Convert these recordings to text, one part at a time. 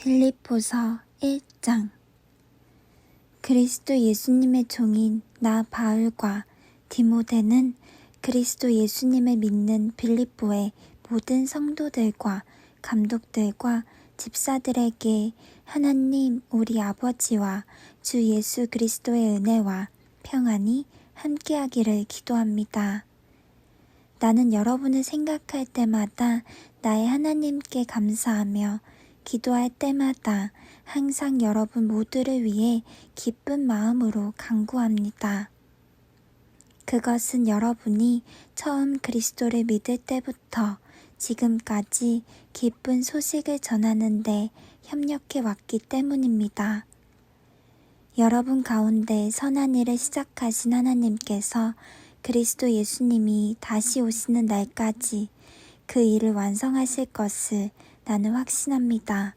빌립보서 1장. 그리스도 예수님의 종인 나 바울과 디모데는 그리스도 예수님을 믿는 빌립보의 모든 성도들과 감독들과 집사들에게 하나님 우리 아버지와 주 예수 그리스도의 은혜와 평안이 함께하기를 기도합니다. 나는 여러분을 생각할 때마다 나의 하나님께 감사하며 기도할 때마다 항상 여러분 모두를 위해 기쁜 마음으로 간구합니다. 그것은 여러분이 처음 그리스도를 믿을 때부터 지금까지 기쁜 소식을 전하는 데 협력해 왔기 때문입니다. 여러분 가운데 선한 일을 시작하신 하나님께서 그리스도 예수님이 다시 오시는 날까지 그 일을 완성하실 것을 나는 확신합니다.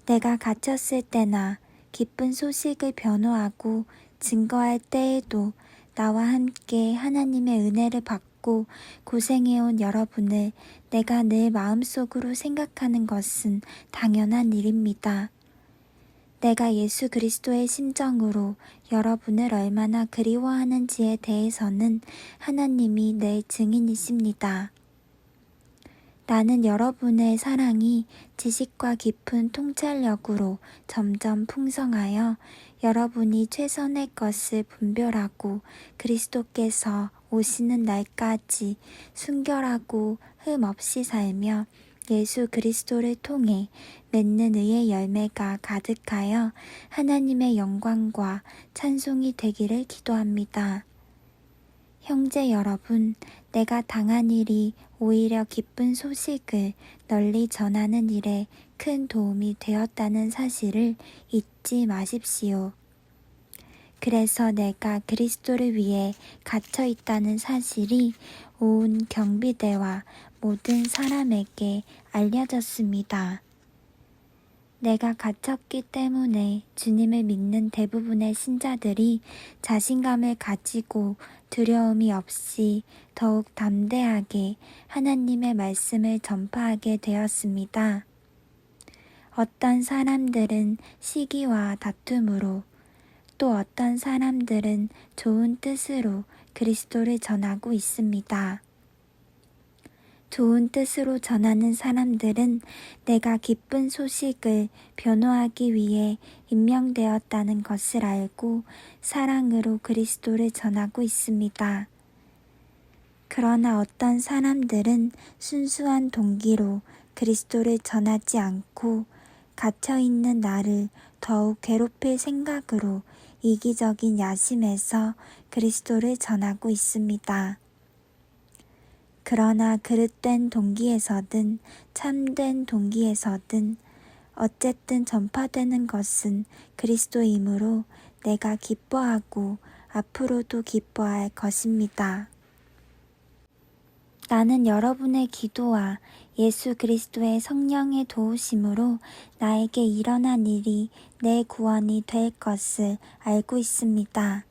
내가 갇혔을 때나 기쁜 소식을 변호하고 증거할 때에도 나와 함께 하나님의 은혜를 받고 고생해온 여러분을 내가 늘 마음속으로 생각하는 것은 당연한 일입니다. 내가 예수 그리스도의 심정으로 여러분을 얼마나 그리워하는지에 대해서는 하나님이 내 증인이십니다. 나는 여러분의 사랑이 지식과 깊은 통찰력으로 점점 풍성하여 여러분이 최선의 것을 분별하고 그리스도께서 오시는 날까지 순결하고 흠 없이 살며 예수 그리스도를 통해 맺는 의의 열매가 가득하여 하나님의 영광과 찬송이 되기를 기도합니다. 형제 여러분, 내가 당한 일이 오히려 기쁜 소식을 널리 전하는 일에 큰 도움이 되었다는 사실을 잊지 마십시오. 그래서 내가 그리스도를 위해 갇혀 있다는 사실이 온 경비대와 모든 사람에게 알려졌습니다. 내가 갇혔기 때문에 주님을 믿는 대부분의 신자들이 자신감을 가지고 두려움이 없이 더욱 담대하게 하나님의 말씀을 전파하게 되었습니다. 어떤 사람들은 시기와 다툼으로, 또 어떤 사람들은 좋은 뜻으로 그리스도를 전하고 있습니다. 좋은 뜻으로 전하는 사람들은 내가 기쁜 소식을 변호하기 위해 임명되었다는 것을 알고 사랑으로 그리스도를 전하고 있습니다. 그러나 어떤 사람들은 순수한 동기로 그리스도를 전하지 않고 갇혀있는 나를 더욱 괴롭힐 생각으로 이기적인 야심에서 그리스도를 전하고 있습니다. 그러나 그릇된 동기에서든 참된 동기에서든 어쨌든 전파되는 것은 그리스도이므로 내가 기뻐하고 앞으로도 기뻐할 것입니다. 나는 여러분의 기도와 예수 그리스도의 성령의 도우심으로 나에게 일어난 일이 내 구원이 될 것을 알고 있습니다.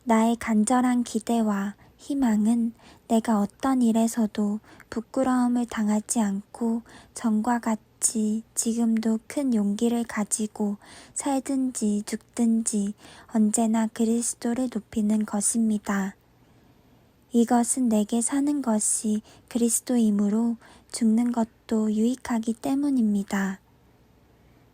나의 간절한 기대와 희망은 내가 어떤 일에서도 부끄러움을 당하지 않고 전과 같이 지금도 큰 용기를 가지고 살든지 죽든지 언제나 그리스도를 높이는 것입니다. 이것은 내게 사는 것이 그리스도이므로 죽는 것도 유익하기 때문입니다.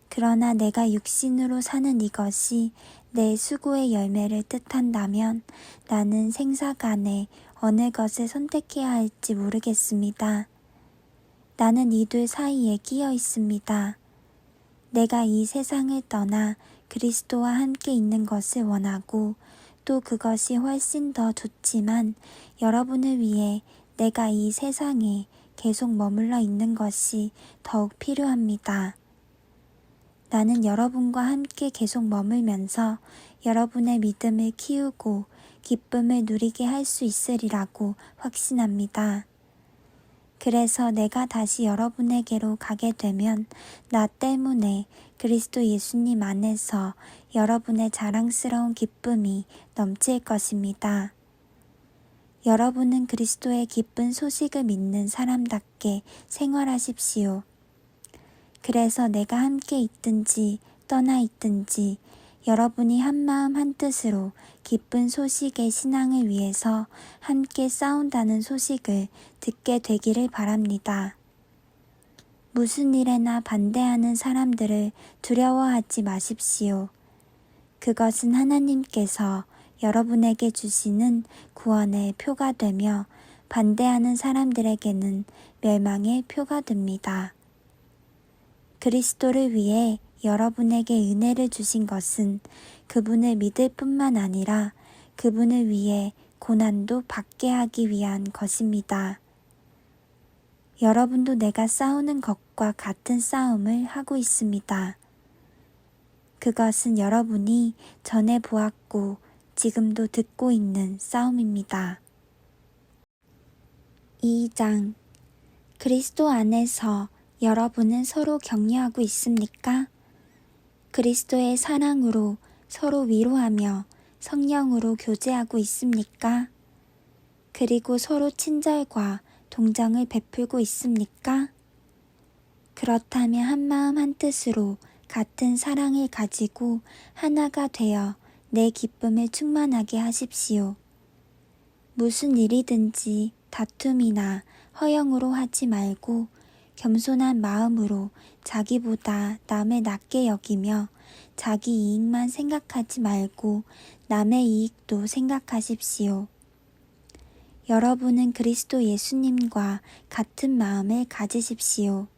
그러나 내가 육신으로 사는 이것이 내 수고의 열매를 뜻한다면 나는 생사간에 어느 것을 선택해야 할지 모르겠습니다. 나는 이 둘 사이에 끼어 있습니다. 내가 이 세상을 떠나 그리스도와 함께 있는 것을 원하고 또 그것이 훨씬 더 좋지만 여러분을 위해 내가 이 세상에 계속 머물러 있는 것이 더욱 필요합니다. 나는 여러분과 함께 계속 머물면서 여러분의 믿음을 키우고 기쁨을 누리게 할 수 있으리라고 확신합니다. 그래서 내가 다시 여러분에게로 가게 되면 나 때문에 그리스도 예수님 안에서 여러분의 자랑스러운 기쁨이 넘칠 것입니다. 여러분은 그리스도의 기쁜 소식을 믿는 사람답게 생활하십시오. 그래서 내가 함께 있든지 떠나 있든지 여러분이 한마음 한뜻으로 기쁜 소식의 신앙을 위해서 함께 싸운다는 소식을 듣게 되기를 바랍니다. 무슨 일에나 반대하는 사람들을 두려워하지 마십시오. 그것은 하나님께서 여러분에게 주시는 구원의 표가 되며 반대하는 사람들에게는 멸망의 표가 됩니다. 그리스도를 위해 여러분에게 은혜를 주신 것은 그분을 믿을 뿐만 아니라 그분을 위해 고난도 받게 하기 위한 것입니다. 여러분도 내가 싸우는 것과 같은 싸움을 하고 있습니다. 그것은 여러분이 전에 보았고 지금도 듣고 있는 싸움입니다. 2장 그리스도 안에서 여러분은 서로 격려하고 있습니까? 그리스도의 사랑으로 서로 위로하며 성령으로 교제하고 있습니까? 그리고 서로 친절과 동정을 베풀고 있습니까? 그렇다면 한마음 한뜻으로 같은 사랑을 가지고 하나가 되어 내 기쁨을 충만하게 하십시오. 무슨 일이든지 다툼이나 허영으로 하지 말고 겸손한 마음으로 자기보다 남을 낮게 여기며 자기 이익만 생각하지 말고 남의 이익도 생각하십시오. 여러분은 그리스도 예수님과 같은 마음을 가지십시오.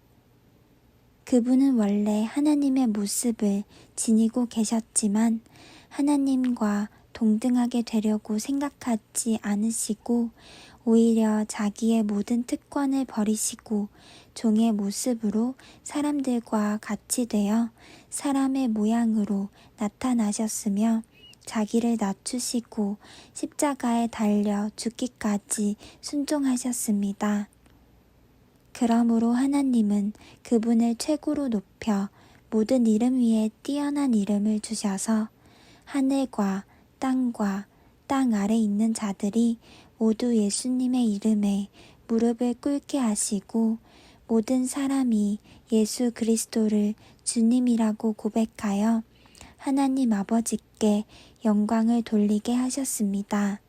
그분은 원래 하나님의 모습을 지니고 계셨지만 하나님과 동등하게 되려고 생각하지 않으시고 오히려 자기의 모든 특권을 버리시고 종의 모습으로 사람들과 같이 되어 사람의 모양으로 나타나셨으며 자기를 낮추시고 십자가에 달려 죽기까지 순종하셨습니다. 그러므로 하나님은 그분을 최고로 높여 모든 이름 위에 뛰어난 이름을 주셔서 하늘과 땅과 땅 아래 있는 자들이 모두 예수님의 이름에 무릎을 꿇게 하시고 모든 사람이 예수 그리스도를 주님이라고 고백하여 하나님 아버지께 영광을 돌리게 하셨습니다.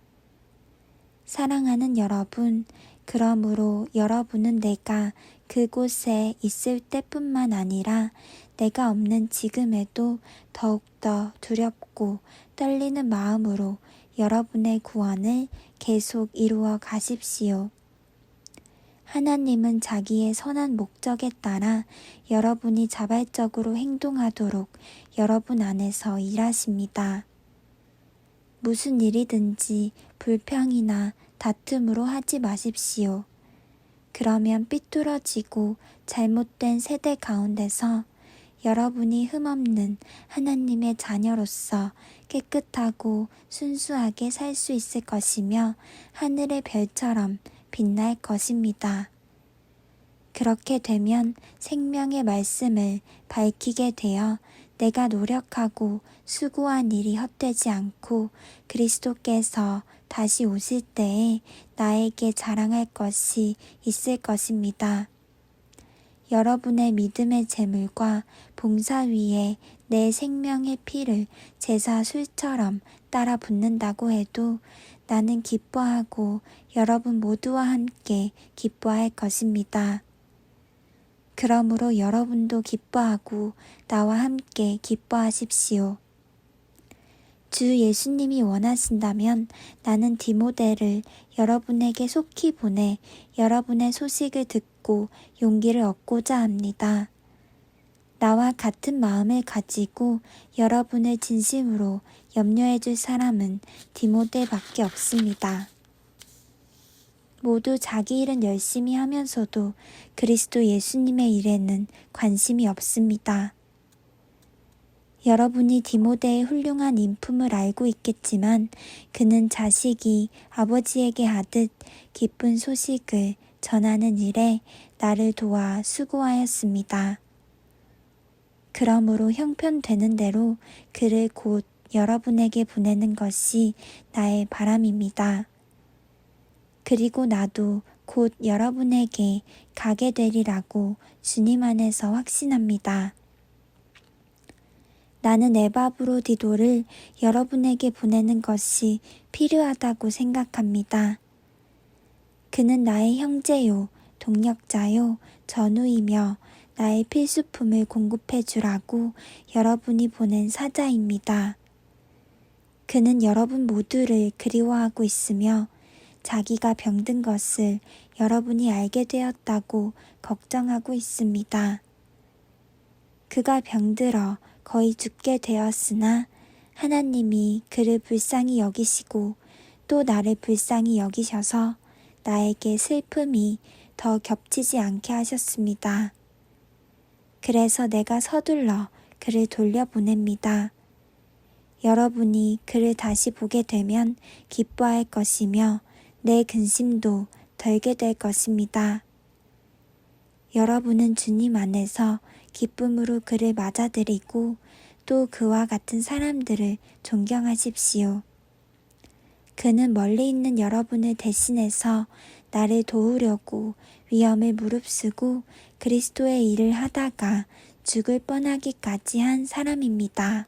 사랑하는 여러분, 그러므로 여러분은 내가 그곳에 있을 때뿐만 아니라 내가 없는 지금에도 더욱더 두렵고 떨리는 마음으로 여러분의 구원을 계속 이루어 가십시오. 하나님은 자기의 선한 목적에 따라 여러분이 자발적으로 행동하도록 여러분 안에서 일하십니다. 무슨 일이든지 불평이나 다툼으로 하지 마십시오. 그러면 삐뚤어지고 잘못된 세대 가운데서 여러분이 흠없는 하나님의 자녀로서 깨끗하고 순수하게 살 수 있을 것이며 하늘의 별처럼 빛날 것입니다. 그렇게 되면 생명의 말씀을 밝히게 되어 내가 노력하고 수고한 일이 헛되지 않고 그리스도께서 다시 오실 때에 나에게 자랑할 것이 있을 것입니다. 여러분의 믿음의 제물과 봉사 위에 내 생명의 피를 제사 술처럼 따라 붓는다고 해도 나는 기뻐하고 여러분 모두와 함께 기뻐할 것입니다. 그러므로 여러분도 기뻐하고 나와 함께 기뻐하십시오. 주 예수님이 원하신다면 나는 디모데를 여러분에게 속히 보내 여러분의 소식을 듣고 용기를 얻고자 합니다. 나와 같은 마음을 가지고 여러분을 진심으로 염려해 줄 사람은 디모데밖에 없습니다. 모두 자기 일은 열심히 하면서도 그리스도 예수님의 일에는 관심이 없습니다. 여러분이 디모데의 훌륭한 인품을 알고 있겠지만 그는 자식이 아버지에게 하듯 기쁜 소식을 전하는 일에 나를 도와 수고하였습니다. 그러므로 형편되는 대로 그를 곧 여러분에게 보내는 것이 나의 바람입니다. 그리고 나도 곧 여러분에게 가게 되리라고 주님 안에서 확신합니다. 나는 에바브로디도를 여러분에게 보내는 것이 필요하다고 생각합니다. 그는 나의 형제요, 동력자요, 전우이며 나의 필수품을 공급해 주라고 여러분이 보낸 사자입니다. 그는 여러분 모두를 그리워하고 있으며 자기가 병든 것을 여러분이 알게 되었다고 걱정하고 있습니다. 그가 병들어 거의 죽게 되었으나 하나님이 그를 불쌍히 여기시고 또 나를 불쌍히 여기셔서 나에게 슬픔이 더 겹치지 않게 하셨습니다. 그래서 내가 서둘러 그를 돌려보냅니다. 여러분이 그를 다시 보게 되면 기뻐할 것이며 내 근심도 덜게 될 것입니다. 여러분은 주님 안에서 기쁨으로 그를 맞아들이고 또 그와 같은 사람들을 존경하십시오. 그는 멀리 있는 여러분을 대신해서 나를 도우려고 위험을 무릅쓰고 그리스도의 일을 하다가 죽을 뻔하기까지 한 사람입니다.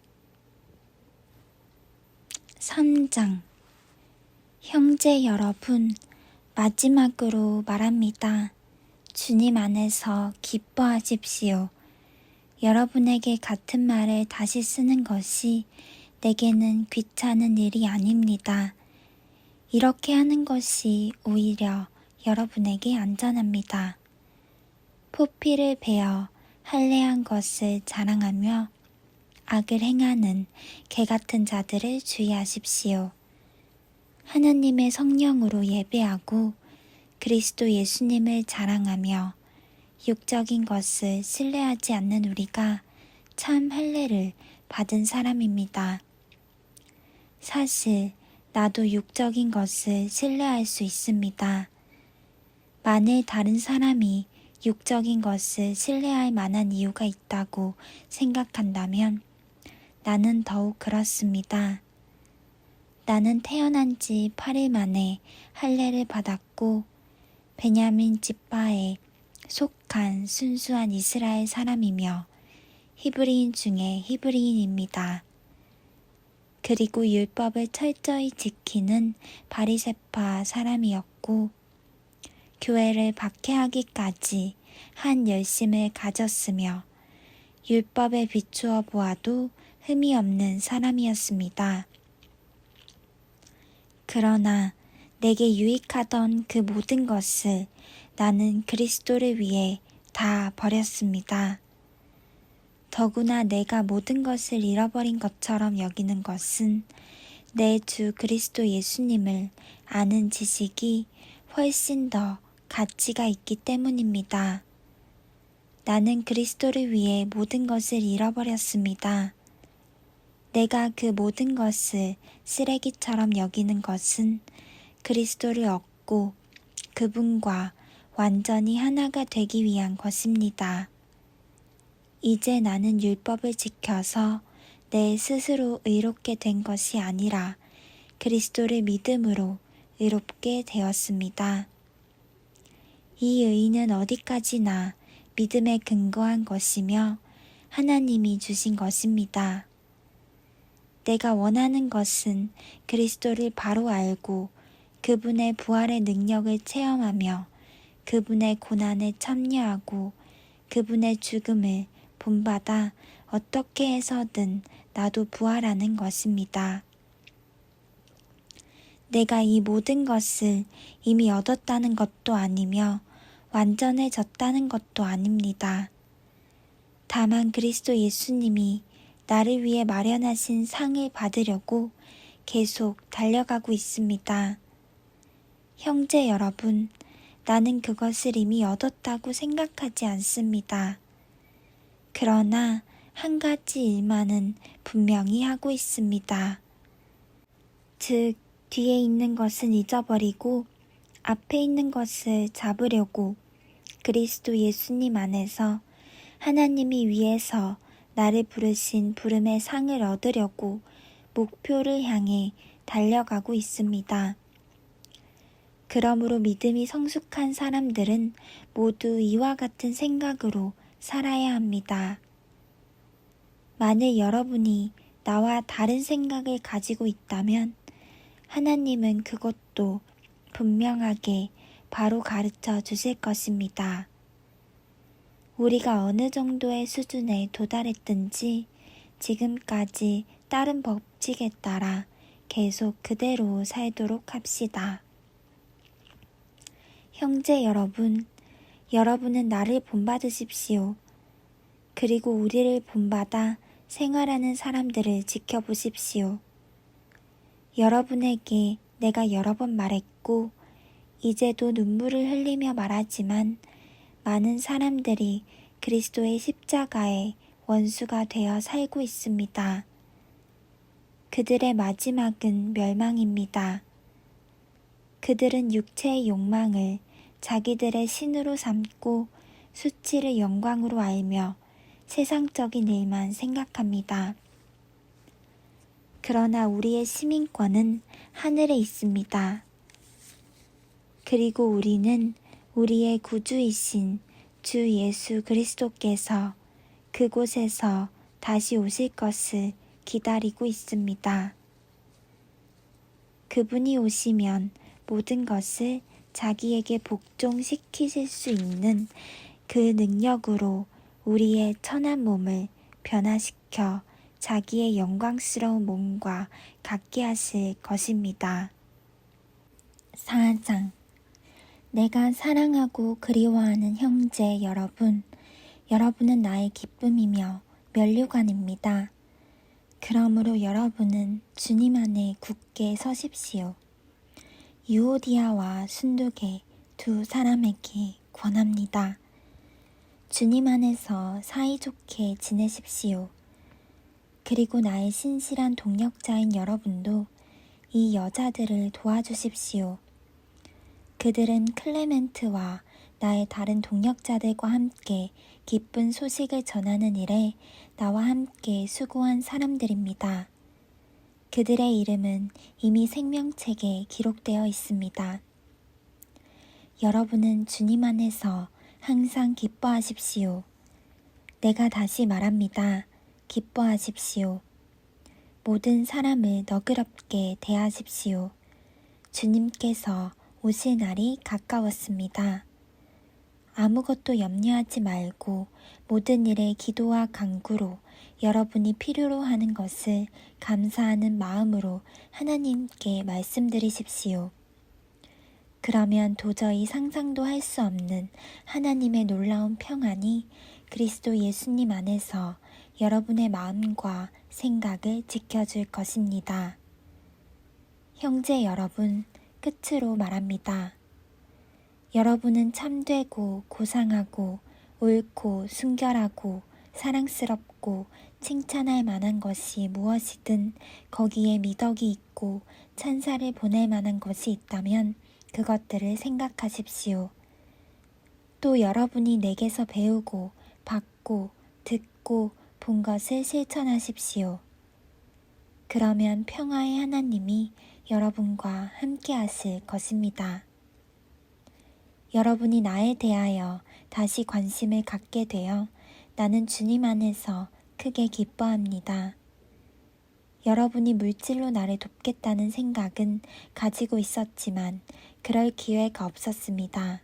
3장. 형제 여러분, 마지막으로 말합니다. 주님 안에서 기뻐하십시오. 여러분에게 같은 말을 다시 쓰는 것이 내게는 귀찮은 일이 아닙니다. 이렇게 하는 것이 오히려 여러분에게 안전합니다. 포피를 베어 할례한 것을 자랑하며 악을 행하는 개 같은 자들을 주의하십시오. 하나님의 성령으로 예배하고 그리스도 예수님을 자랑하며 육적인 것을 신뢰하지 않는 우리가 참 할례를 받은 사람입니다. 사실 나도 육적인 것을 신뢰할 수 있습니다. 만일 다른 사람이 육적인 것을 신뢰할 만한 이유가 있다고 생각한다면 나는 더욱 그렇습니다. 나는 태어난 지 8일 만에 할례를 받았고 베냐민 지파에 속한 순수한 이스라엘 사람이며 히브리인 중에 히브리인입니다. 그리고 율법을 철저히 지키는 바리새파 사람이었고 교회를 박해하기까지 한 열심을 가졌으며 율법에 비추어 보아도 흠이 없는 사람이었습니다. 그러나 내게 유익하던 그 모든 것을 나는 그리스도를 위해 다 버렸습니다. 더구나 내가 모든 것을 잃어버린 것처럼 여기는 것은 내 주 그리스도 예수님을 아는 지식이 훨씬 더 가치가 있기 때문입니다. 나는 그리스도를 위해 모든 것을 잃어버렸습니다. 내가 그 모든 것을 쓰레기처럼 여기는 것은 그리스도를 얻고 그분과 완전히 하나가 되기 위한 것입니다. 이제 나는 율법을 지켜서 내 스스로 의롭게 된 것이 아니라 그리스도를 믿음으로 의롭게 되었습니다. 이 의는 어디까지나 믿음에 근거한 것이며 하나님이 주신 것입니다. 내가 원하는 것은 그리스도를 바로 알고 그분의 부활의 능력을 체험하며 그분의 고난에 참여하고 그분의 죽음을 본받아 어떻게 해서든 나도 부활하는 것입니다. 내가 이 모든 것을 이미 얻었다는 것도 아니며 완전해졌다는 것도 아닙니다. 다만 그리스도 예수님이 나를 위해 마련하신 상을 받으려고 계속 달려가고 있습니다. 형제 여러분, 나는 그것을 이미 얻었다고 생각하지 않습니다. 그러나 한 가지 일만은 분명히 하고 있습니다. 즉, 뒤에 있는 것은 잊어버리고 앞에 있는 것을 잡으려고 그리스도 예수님 안에서 하나님이 위에서 나를 부르신 부름의 상을 얻으려고 목표를 향해 달려가고 있습니다. 그러므로 믿음이 성숙한 사람들은 모두 이와 같은 생각으로 살아야 합니다. 만일 여러분이 나와 다른 생각을 가지고 있다면 하나님은 그것도 분명하게 바로 가르쳐 주실 것입니다. 우리가 어느 정도의 수준에 도달했든지 지금까지 다른 법칙에 따라 계속 그대로 살도록 합시다. 형제 여러분, 여러분은 나를 본받으십시오. 그리고 우리를 본받아 생활하는 사람들을 지켜보십시오. 여러분에게 내가 여러 번 말했고 이제도 눈물을 흘리며 말하지만 많은 사람들이 그리스도의 십자가의 원수가 되어 살고 있습니다. 그들의 마지막은 멸망입니다. 그들은 육체의 욕망을 자기들의 신으로 삼고 수치를 영광으로 알며 세상적인 일만 생각합니다. 그러나 우리의 시민권은 하늘에 있습니다. 그리고 우리는 우리의 구주이신 주 예수 그리스도께서 그곳에서 다시 오실 것을 기다리고 있습니다. 그분이 오시면 모든 것을 자기에게 복종시키실 수 있는 그 능력으로 우리의 천한 몸을 변화시켜 자기의 영광스러운 몸과 같게 하실 것입니다. 4장. 내가 사랑하고 그리워하는 형제 여러분, 여러분은 나의 기쁨이며 면류관입니다. 그러므로 여러분은 주님 안에 굳게 서십시오. 유오디아와 순두계 두 사람에게 권합니다. 주님 안에서 사이좋게 지내십시오. 그리고 나의 신실한 동역자인 여러분도 이 여자들을 도와주십시오. 그들은 클레멘트와 나의 다른 동역자들과 함께 기쁜 소식을 전하는 일에 나와 함께 수고한 사람들입니다. 그들의 이름은 이미 생명책에 기록되어 있습니다. 여러분은 주님 안에서 항상 기뻐하십시오. 내가 다시 말합니다. 기뻐하십시오. 모든 사람을 너그럽게 대하십시오. 주님께서 오실 날이 가까웠습니다. 아무것도 염려하지 말고 모든 일에 기도와 간구로 여러분이 필요로 하는 것을 감사하는 마음으로 하나님께 말씀드리십시오. 그러면 도저히 상상도 할 수 없는 하나님의 놀라운 평안이 그리스도 예수님 안에서 여러분의 마음과 생각을 지켜줄 것입니다. 형제 여러분, 끝으로 말합니다. 여러분은 참되고 고상하고 옳고 순결하고 사랑스럽고 칭찬할 만한 것이 무엇이든 거기에 미덕이 있고 찬사를 보낼 만한 것이 있다면 그것들을 생각하십시오. 또 여러분이 내게서 배우고 받고 듣고 본 것을 실천하십시오. 그러면 평화의 하나님이 여러분과 함께 하실 것입니다. 여러분이 나에 대하여 다시 관심을 갖게 되어 나는 주님 안에서 크게 기뻐합니다. 여러분이 물질로 나를 돕겠다는 생각은 가지고 있었지만 그럴 기회가 없었습니다.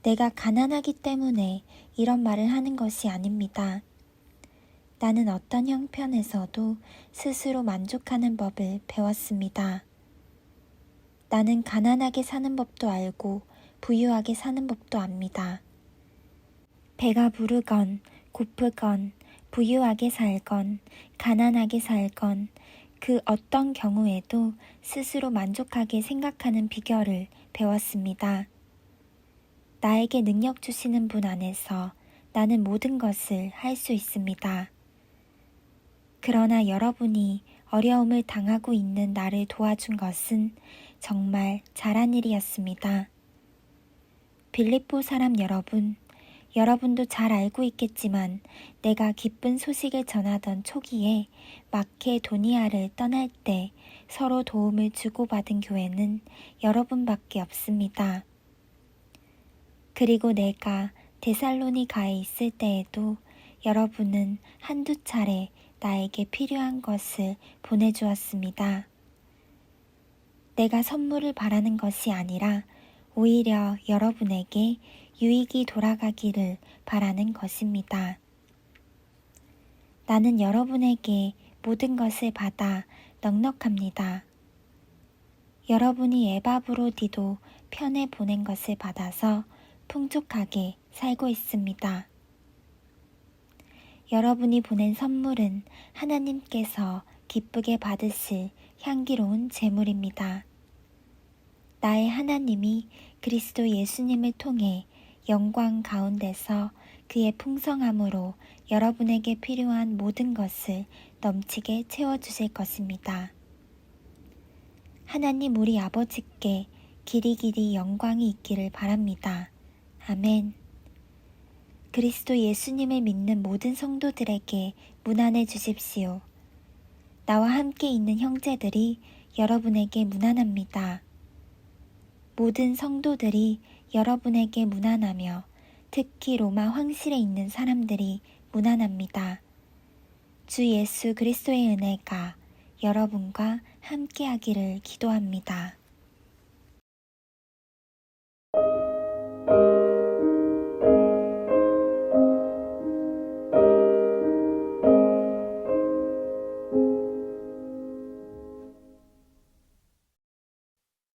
내가 가난하기 때문에 이런 말을 하는 것이 아닙니다. 나는 어떤 형편에서도 스스로 만족하는 법을 배웠습니다. 나는 가난하게 사는 법도 알고 부유하게 사는 법도 압니다. 배가 부르건 고프건 부유하게 살건 가난하게 살건 그 어떤 경우에도 스스로 만족하게 생각하는 비결을 배웠습니다. 나에게 능력 주시는 분 안에서 나는 모든 것을 할 수 있습니다. 그러나 여러분이 어려움을 당하고 있는 나를 도와준 것은 정말 잘한 일이었습니다. 빌립보 사람 여러분, 여러분도 잘 알고 있겠지만 내가 기쁜 소식을 전하던 초기에 마케도니아를 떠날 때 서로 도움을 주고받은 교회는 여러분밖에 없습니다. 그리고 내가 데살로니가에 있을 때에도 여러분은 한두 차례 나에게 필요한 것을 보내주었습니다. 내가 선물을 바라는 것이 아니라 오히려 여러분에게 유익이 돌아가기를 바라는 것입니다. 나는 여러분에게 모든 것을 받아 넉넉합니다. 여러분이 에바브로디도 편에 보낸 것을 받아서 풍족하게 살고 있습니다. 여러분이 보낸 선물은 하나님께서 기쁘게 받으실 향기로운 제물입니다. 나의 하나님이 그리스도 예수님을 통해 영광 가운데서 그의 풍성함으로 여러분에게 필요한 모든 것을 넘치게 채워주실 것입니다. 하나님 우리 아버지께 길이길이 영광이 있기를 바랍니다. 아멘. 그리스도 예수님을 믿는 모든 성도들에게 문안해 주십시오. 나와 함께 있는 형제들이 여러분에게 문안합니다. 모든 성도들이 여러분에게 문안하며 특히 로마 황실에 있는 사람들이 문안합니다. 주 예수 그리스도의 은혜가 여러분과 함께하기를 기도합니다.